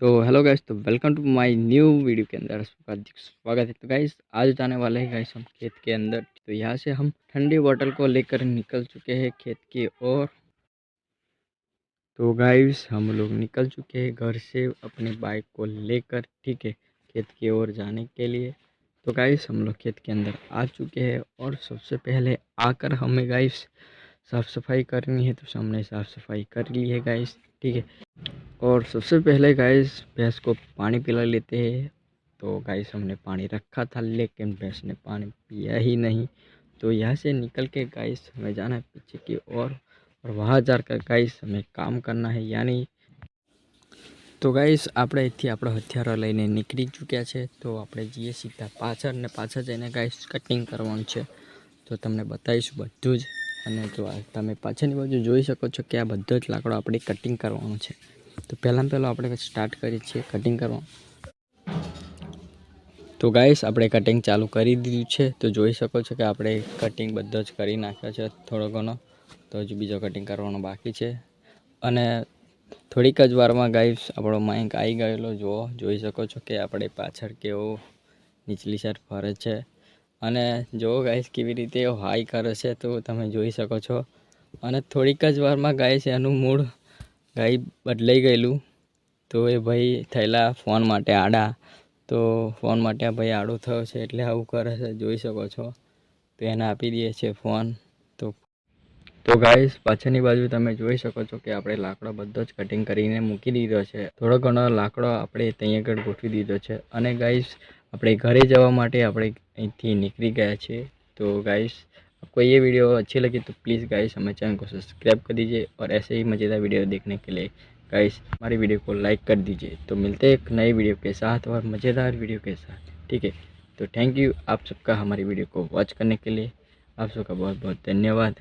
तो hello guys, तो welcome to my new video के अंदर आपका हार्दिक स्वागत है। तो गाइस आज जाने वाले हैं गाइस हम खेत के अंदर। तो यहाँ से हम ठंडी बोतल को लेकर निकल चुके हैं खेत की ओर। तो गाइस हम लोग निकल चुके हैं घर से अपनी बाइक को लेकर, ठीक है, खेत की ओर जाने के लिए। तो गाइस हम लोग खेत के अंदर आ चुके हैं और सबसे पहले आकर हमें गाइस साफ़ सफाई करनी है। तो हमने साफ़ सफाई कर ली है गाइस, ठीक है। और सबसे पहले गाइस भैंस को पानी पिला लेते हैं। तो गाइस हमने पानी रखा था लेकिन भैंस ने पानी पिया ही नहीं। तो यहाँ से निकल के गाइस हमें जाना है पीछे की ओर और वहाँ जाकर गाइस हमें काम करना है यानी। तो गाइस આપણે અહીંથી આપણો હથિયારો લઈને નીકળી ચૂક્યા છે। તો આપણે જઈએ સીધા પાછળ ને પાછળ જઈને ગાઈસ કટિંગ કરવાનું છે। તો તમને બતાવીશું બધું જ। અને જો તમે પાછળની બાજુ જોઈ શકો છો કે આ બધો જ લાકડો આપણે કટિંગ કરવાનો છે। તો પહેલાં આપણે સ્ટાર્ટ કરીએ છીએ કટિંગ કરવા। તો ગાઈસ આપણે કટિંગ ચાલુ કરી દીધું છે। તો જોઈ શકો છો કે આપણે કટિંગ બધો જ કરી નાખ્યો છે થોડો ઘણો। તો હજુ બીજો કટિંગ કરવાનો બાકી છે। અને થોડીક જ વારમાં ગાઈસ આપણો માઇક આવી ગયેલો જોઈ શકો છો કે આપણે પાછળ કેવો નીચલી સાઈડ ફરે છે। અને જો ગાઈસ કેવી રીતે હાઈ કરે છે તો તમે જોઈ શકો છો। અને થોડીક જ વારમાં ગાઈસ એનું મૂડ ગાઈ બદલાઈ ગયેલું। તો એ ભાઈ થયેલા ફોન માટે આડા। તો ફોન માટે આ ભાઈ આડો થયો છે એટલે આવું કરે છે, જોઈ શકો છો। તો એને આપી દઈએ છીએ ફોન। તો ગાઈસ પાછળની બાજુ તમે જોઈ શકો છો કે આપણે લાકડો બધો જ કટિંગ કરીને મૂકી દીધો છે। થોડો ઘણો લાકડો આપણે ત્યાં આગળ ગોઠવી દીધો છે। અને ગાઈસ આપણે ઘરે જવા માટે આપણે અહીંથી નીકળી ગયા છીએ। तो गाइस आपको ये वीडियो अच्छी लगी तो प्लीज़ गाइस हमारे चैनल को सब्सक्राइब कर दीजिए और ऐसे ही मज़ेदार वीडियो देखने के लिए गाइस हमारी वीडियो को लाइक कर दीजिए। तो मिलते हैं एक नई वीडियो के साथ और मज़ेदार वीडियो के साथ, ठीक है। तो थैंक यू आप सबका हमारी वीडियो को वॉच करने के लिए। आप सबका बहुत बहुत धन्यवाद।